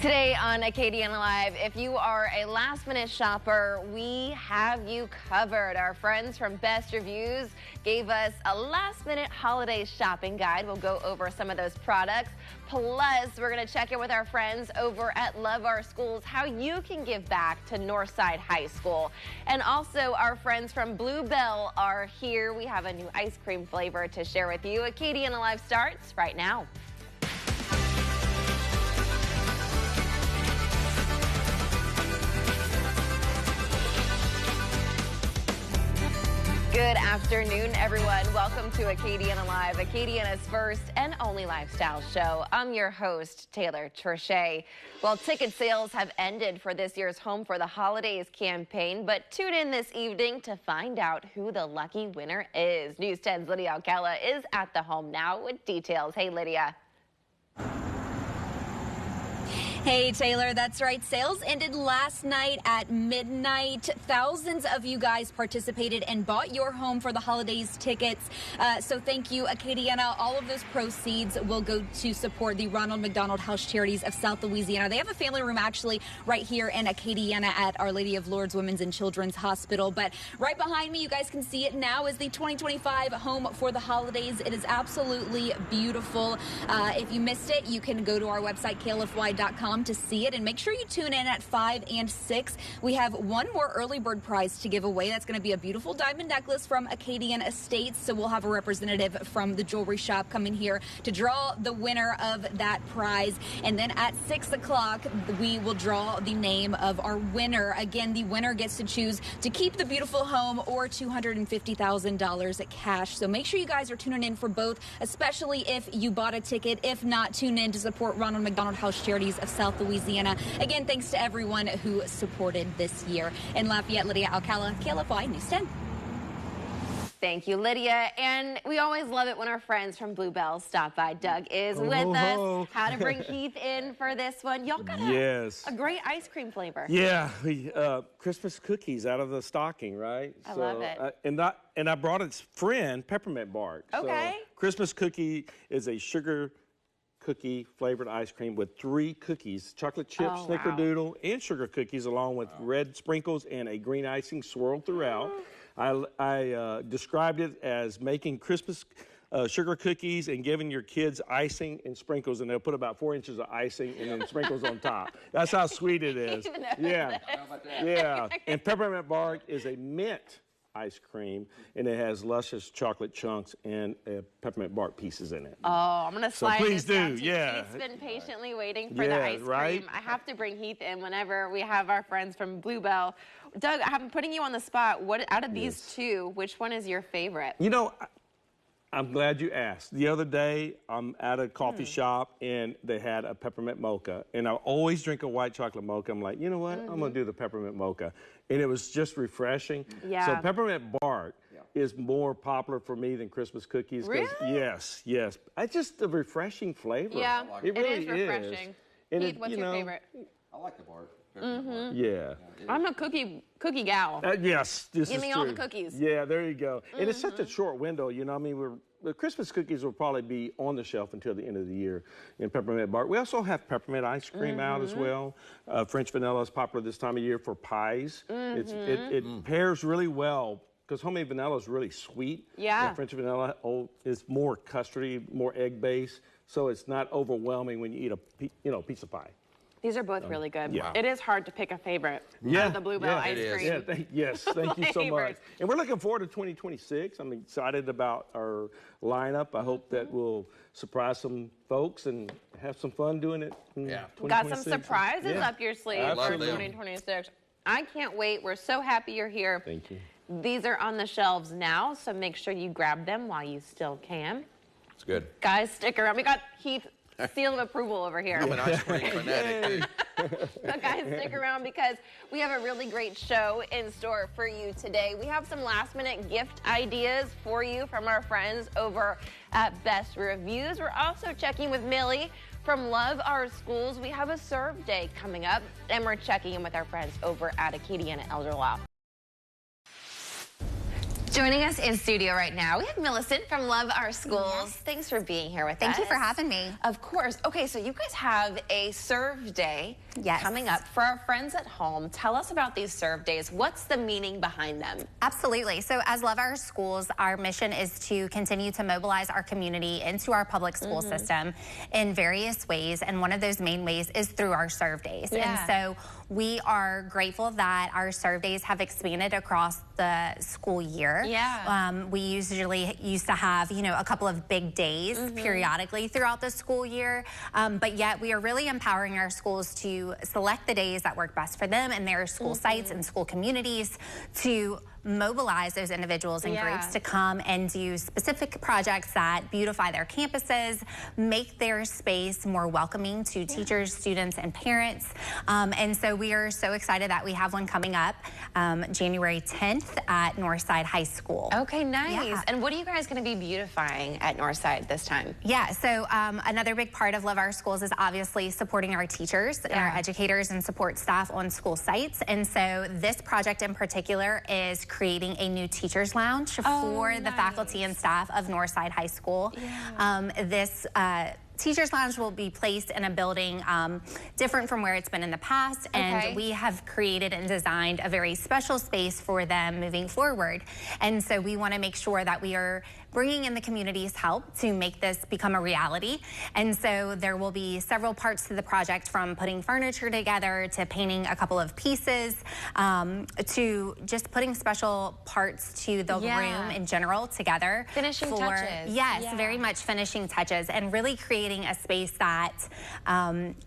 Today on Acadiana Live, if you are a last-minute shopper, we have you covered. Our friends from Best Reviews gave us a last-minute holiday shopping guide. We'll go over some of those products. Plus, we're going to check in with our friends over at Love Our Schools, how you can give back to Northside High School. And also, our friends from Bluebell are here. We have a new ice cream flavor to share with you. Acadiana Live starts right now. Good afternoon, everyone. Welcome to Acadiana Live, Acadiana's first and only lifestyle show. I'm your host, Taylor Trichet. Well, ticket sales have ended for this year's Home for the Holidays campaign, but tune in this evening to find out who the lucky winner is. News 10's Lydia Alcala is at the home now with details. Hey, Lydia. Hey, Taylor, that's right. Sales ended last night at midnight. Thousands of you guys participated and bought your Home for the Holidays tickets. So thank you, Acadiana. All of those proceeds will go to support the Ronald McDonald House Charities of South Louisiana. They have a family room actually right here in Acadiana at Our Lady of Lourdes Women's and Children's Hospital. But right behind me, you guys can see it now, is the 2025 Home for the Holidays. It is absolutely beautiful. If you missed it, you can go to our website, klfy.com, to see it, and make sure you tune in at 5 and 6. We have one more early bird prize to give away. That's going to be a beautiful diamond necklace from Acadian Estates. So we'll have a representative from the jewelry shop coming here to draw the winner of that prize. And then at 6 o'clock, we will draw the name of our winner. Again, the winner gets to choose to keep the beautiful home or $250,000 cash. So make sure you guys are tuning in for both, especially if you bought a ticket. If not, tune in to support Ronald McDonald House Charities of South Louisiana. Again, thanks to everyone who supported this year. In Lafayette, Lydia Alcala, KLFY News 10. Thank you, Lydia. And we always love it when our friends from Bluebell stop by. Doug is with us. How to bring Heath in for this one. Y'all got a great ice cream flavor. Yeah, Christmas cookies out of the stocking, right? I love it. And I brought its friend, peppermint bark. Okay. So, Christmas cookie is a sugar cookie flavored ice cream with 3 cookies, chocolate chip, snickerdoodle, and sugar cookies, along with red sprinkles and a green icing swirled throughout. I described it as making Christmas sugar cookies and giving your kids icing and sprinkles, and they'll put about 4 inches of icing and then sprinkles on top. That's how sweet it is. Yeah, yeah. And peppermint bark is a mint ice cream, and it has luscious chocolate chunks and peppermint bark pieces in it. Oh, I'm gonna slide please this down do. to Yeah. He's been patiently waiting for the ice cream. Right? I have to bring Heath in whenever we have our friends from Bluebell. Doug, I'm putting you on the spot. What out of these two, which one is your favorite? You know, I'm glad you asked. The other day, I'm at a coffee shop, and they had a peppermint mocha. And I always drink a white chocolate mocha. I'm like, you know what? I'm going to do the peppermint mocha. And it was just refreshing. Yeah. So peppermint bark is more popular for me than Christmas cookies. Really? Yes, yes. It's just a refreshing flavor. Yeah, it really is refreshing. And Heath, what's your favorite? I like the bark. Yeah. I'm a cookie gal. Yes, this is Give me true. all the cookies. Yeah, there you go. And it's such a short window, you know. I mean, the Christmas cookies will probably be on the shelf until the end of the year in peppermint bark. We also have peppermint ice cream out as well. French vanilla is popular this time of year for pies. It pairs really well because homemade vanilla is really sweet. Yeah. And French vanilla is more custardy, more egg-based, so it's not overwhelming when you eat a piece of pie. These are both really good. Yeah. It is hard to pick a favorite out of the Bluebell ice cream. Yeah, thank you so much. And we're looking forward to 2026. I'm excited about our lineup. I hope that we'll surprise some folks and have some fun doing it in 2026. Got some surprises up your sleeve for Absolutely. 2026. I can't wait. We're so happy you're here. Thank you. These are on the shelves now, so make sure you grab them while you still can. It's good. Guys, stick around. We got Heath seal of approval over here. I'm an ice cream fanatic, too. But guys, stick around because we have a really great show in store for you today. We have some last-minute gift ideas for you from our friends over at Best Reviews. We're also checking with Millie from Love Our Schools. We have a serve day coming up, and we're checking in with our friends over at Acadiana Elder Law. Joining us in studio right now, we have Millicent from Love Our Schools. Yes. Thanks for being here with us. Thank you for having me. Of course. Okay, so you guys have a serve day coming up for our friends at home. Tell us about these serve days. What's the meaning behind them? Absolutely. So as Love Our Schools, our mission is to continue to mobilize our community into our public school system in various ways. And one of those main ways is through our serve days. Yeah. And so we are grateful that our serve days have expanded across the school year. Yeah. We usually used to have, a couple of big days periodically throughout the school year. But yet we are really empowering our schools to select the days that work best for them and their school sites and school communities to mobilize those individuals and groups to come and do specific projects that beautify their campuses, make their space more welcoming to teachers, students, and parents. And so we are so excited that we have one coming up January 10th at Northside High School. Okay, nice. Yeah. And what are you guys going to be beautifying at Northside this time? Yeah, so another big part of Love Our Schools is obviously supporting our teachers and our educators and support staff on school sites. And so this project in particular is creating a new teacher's lounge for the faculty and staff of Northside High School. This Teachers Lounge will be placed in a building different from where it's been in the past, and we have created and designed a very special space for them moving forward. And so we want to make sure that we are bringing in the community's help to make this become a reality. And so there will be several parts to the project, from putting furniture together to painting a couple of pieces to just putting special parts to the room in general together. Finishing touches. Yes, very much finishing touches, and really creating a space that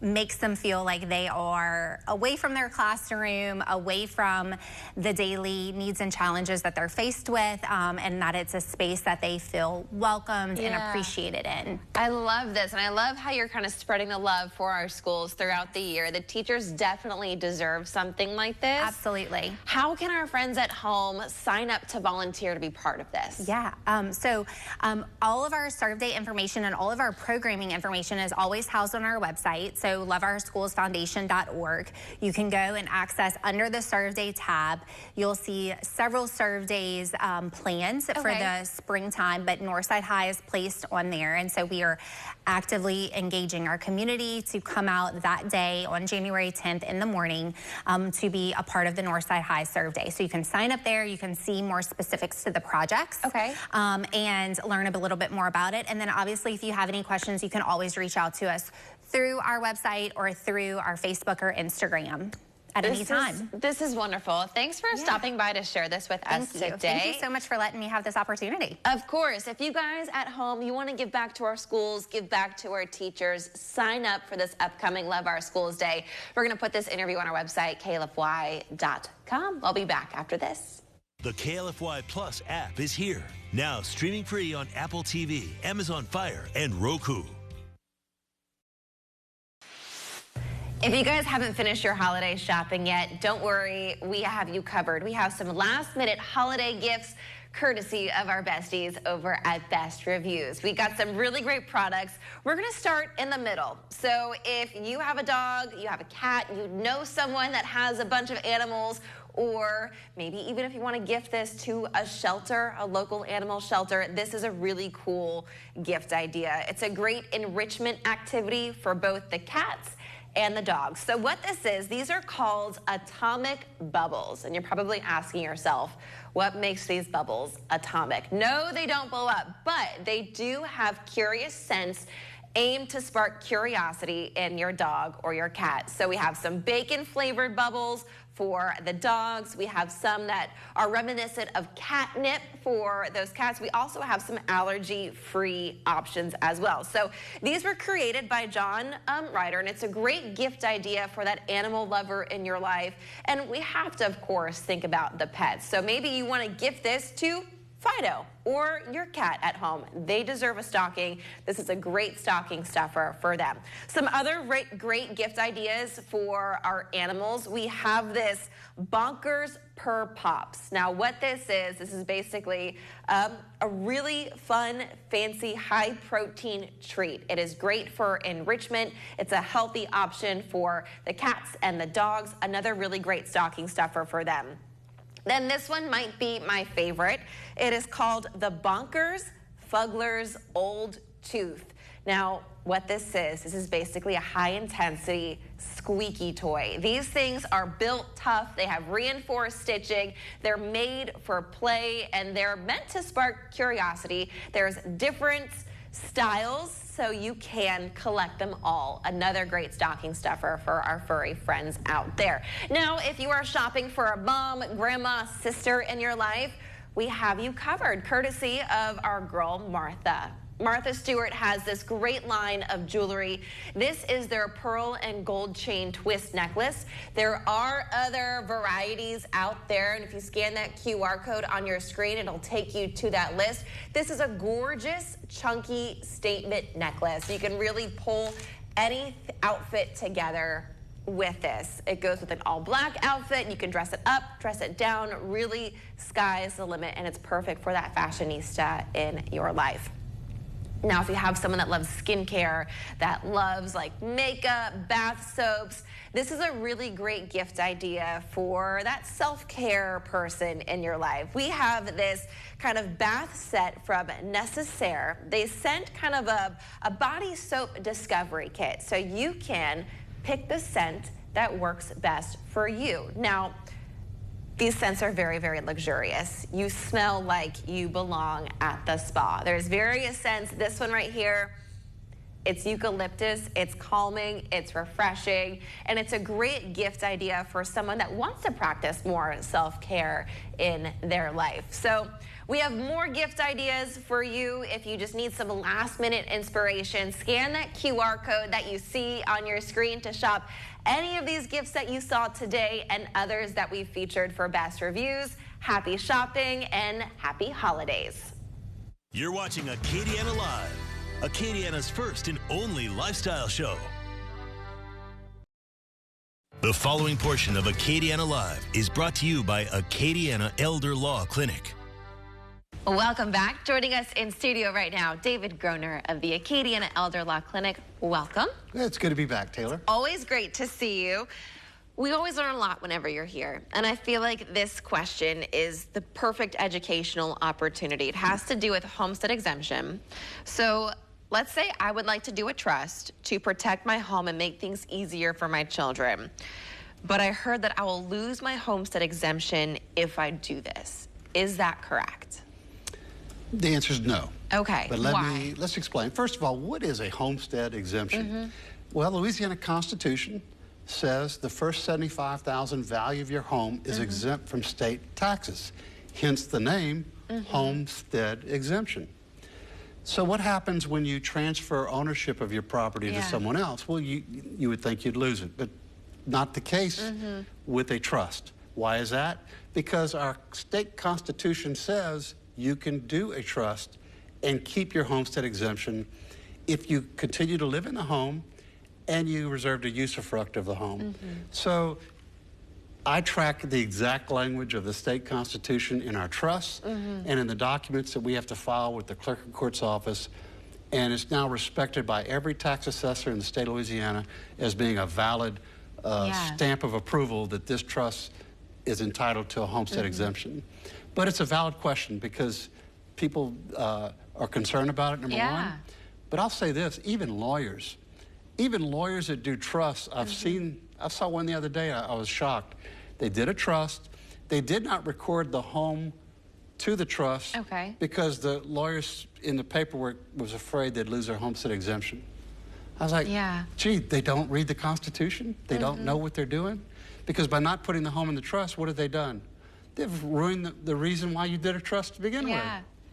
makes them feel like they are away from their classroom, away from the daily needs and challenges that they're faced with, and that it's a space that they feel welcomed and appreciated in. I love this, and I love how you're kind of spreading the love for our schools throughout the year. The teachers definitely deserve something like this. Absolutely. How can our friends at home sign up to volunteer to be part of this? Yeah, all of our serve day information and all of our programming information is always housed on our website, so loveourschoolsfoundation.org. You can go and access under the serve day tab. You'll see several serve days planned for the springtime, but Northside High is placed on there. And so we are actively engaging our community to come out that day on January 10th in the morning to be a part of the Northside High Serve Day. So you can sign up there, you can see more specifics to the projects and learn a little bit more about it. And then obviously if you have any questions, you can always reach out to us through our website or through our Facebook or Instagram at any time. This is wonderful. Thanks for stopping by to share this with us today. Thank you so much for letting me have this opportunity. Of course. If you guys at home, you want to give back to our schools, give back to our teachers, sign up for this upcoming Love Our Schools Day. We're going to put this interview on our website, klfy.com. I'll be back after this. The KLFY Plus app is here, now streaming free on Apple TV, Amazon Fire, and Roku. If you guys haven't finished your holiday shopping yet, don't worry, we have you covered. We have some last-minute holiday gifts courtesy of our besties over at Best Reviews. We got some really great products. We're going to start in the middle. So if you have a dog, you have a cat, you know someone that has a bunch of animals, or maybe even if you want to gift this to a shelter, a local animal shelter, this is a really cool gift idea. It's a great enrichment activity for both the cats and the dogs. So what this is, these are called atomic bubbles. And you're probably asking yourself, what makes these bubbles atomic? No, they don't blow up, but they do have curious scents aimed to spark curiosity in your dog or your cat. So we have some bacon flavored bubbles for the dogs. We have some that are reminiscent of catnip for those cats. We also have some allergy-free options as well. So these were created by John Ryder, and it's a great gift idea for that animal lover in your life. And we have to, of course, think about the pets. So maybe you want to gift this to Fido or your cat at home. They deserve a stocking. This is a great stocking stuffer for them. Some other great gift ideas for our animals. We have this Bonkers Purr Pops. Now what this is basically a really fun, fancy, high protein treat. It is great for enrichment. It's a healthy option for the cats and the dogs. Another really great stocking stuffer for them. Then this one might be my favorite. It is called the Bonkers Fuggler's Old Tooth. Now, what this is basically a high-intensity squeaky toy. These things are built tough. They have reinforced stitching. They're made for play, and they're meant to spark curiosity. There's different styles, so you can collect them all. Another great stocking stuffer for our furry friends out there. Now, if you are shopping for a mom, grandma, sister in your life, we have you covered, courtesy of our girl, Martha. Martha Stewart has this great line of jewelry. This is their pearl and gold chain twist necklace. There are other varieties out there, and if you scan that QR code on your screen, it'll take you to that list. This is a gorgeous, chunky statement necklace. You can really pull any outfit together with this. It goes with an all-black outfit. You can dress it up, dress it down. Really, sky is the limit, and it's perfect for that fashionista in your life. Now, if you have someone that loves skincare, that loves like makeup, bath soaps, this is a really great gift idea for that self-care person in your life. We have this kind of bath set from Necessaire. They sent kind of a body soap discovery kit, so you can pick the scent that works best for you. Now, these scents are very, very luxurious. You smell like you belong at the spa. There's various scents. This one right here, it's eucalyptus, it's calming, it's refreshing, and it's a great gift idea for someone that wants to practice more self-care in their life. So we have more gift ideas for you if you just need some last-minute inspiration. Scan that QR code that you see on your screen to shop any of these gifts that you saw today and others that we've featured for best reviews. Happy shopping and happy holidays. You're watching Acadiana Live, Acadiana's first and only lifestyle show. The following portion of Acadiana Live is brought to you by Acadiana Elder Law Clinic. Welcome back. Joining us in studio right now, David Groner of the Acadiana Elder Law Clinic. Welcome. It's good to be back, Taylor. Always great to see you. We always learn a lot whenever you're here, and I feel like this question is the perfect educational opportunity. It has to do with homestead exemption. So let's say I would like to do a trust to protect my home and make things easier for my children, but I heard that I will lose my homestead exemption if I do this. Is that correct? The answer is no. Okay, but why? let's explain. First of all, what is a homestead exemption? Well, the Louisiana Constitution says the first $75,000 value of your home is exempt from state taxes, hence the name homestead exemption. So what happens when you transfer ownership of your property to someone else? Well, you would think you'd lose it, but not the case with a trust. Why is that? Because our state constitution says you can do a trust and keep your homestead exemption if you continue to live in the home and you reserved a usufruct of the home. So I track the exact language of the state constitution in our trusts and in the documents that we have to file with the clerk of court's office, and it's now respected by every tax assessor in the state of Louisiana as being a valid stamp of approval that this trust is entitled to a homestead exemption. But it's a valid question because people are concerned about it, number one. But I'll say this, even lawyers that do trusts, I saw one the other day, I was shocked. They did a trust. They did not record the home to the trust because the lawyers in the paperwork was afraid they'd lose their homestead exemption. I was like, gee, they don't read the Constitution? They don't know what they're doing? Because by not putting the home in the trust, what have they done? They've ruined the reason why you did a trust to begin with.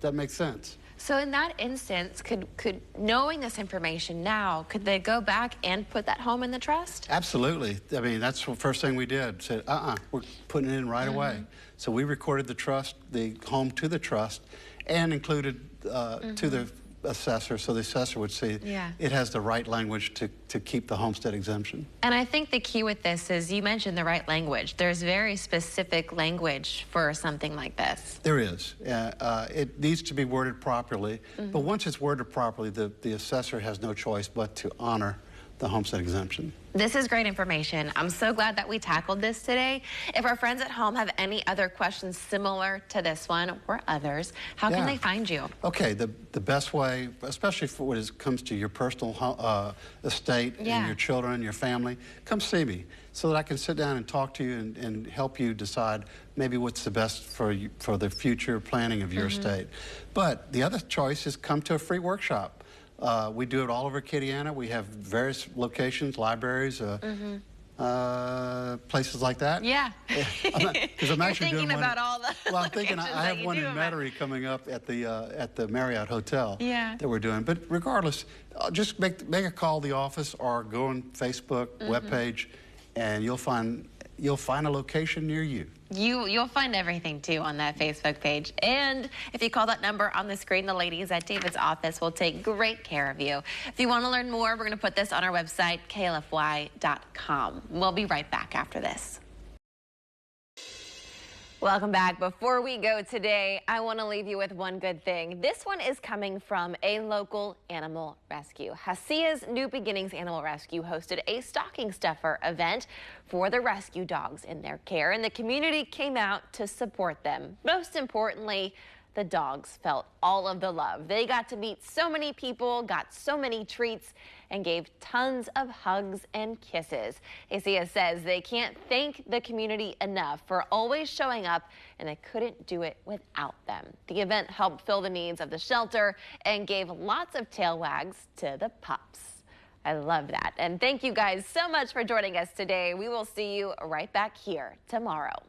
That makes sense. So in that instance, could knowing this information now, could they go back and put that home in the trust? Absolutely. I mean, that's the first thing we did. Said, we're putting it in right away. So we recorded the trust, the home to the trust, and included to the assessor, so the assessor would see it has the right language to keep the homestead exemption. And I think the key with this is you mentioned the right language. There's very specific language for something like this. There is. It needs to be worded properly, but once it's worded properly, the assessor has no choice but to honor the homestead exemption. This is great information. I'm so glad that we tackled this today. If our friends at home have any other questions similar to this one or others, how can they find you? Okay, the best way, especially for when it comes to your personal estate and your children, your family, come see me so that I can sit down and talk to you and help you decide maybe what's the best for you, for the future planning of your estate. But the other choice is come to a free workshop. We do it all over Acadiana. We have various locations, libraries, places like that. Yeah. Because I'm actually thinking doing one. about all the Well, I'm thinking I have one in Metairie Metairie coming up at the Marriott Hotel. Yeah. That we're doing. But regardless, just make a call to the office or go on Facebook webpage, and you'll find a location near you. You'll find everything too on that Facebook page. And if you call that number on the screen, the ladies at David's office will take great care of you. If you want to learn more, we're going to put this on our website, klfy.com. We'll be right back after this. Welcome back. Before we go today, I want to leave you with one good thing. This one is coming from a local animal rescue. Hacia's New Beginnings Animal Rescue hosted a stocking stuffer event for the rescue dogs in their care, and the community came out to support them. Most importantly, the dogs felt all of the love. They got to meet so many people, got so many treats, and gave tons of hugs and kisses. Hacia says they can't thank the community enough for always showing up, and they couldn't do it without them. The event helped fill the needs of the shelter and gave lots of tail wags to the pups. I love that. And thank you guys so much for joining us today. We will see you right back here tomorrow.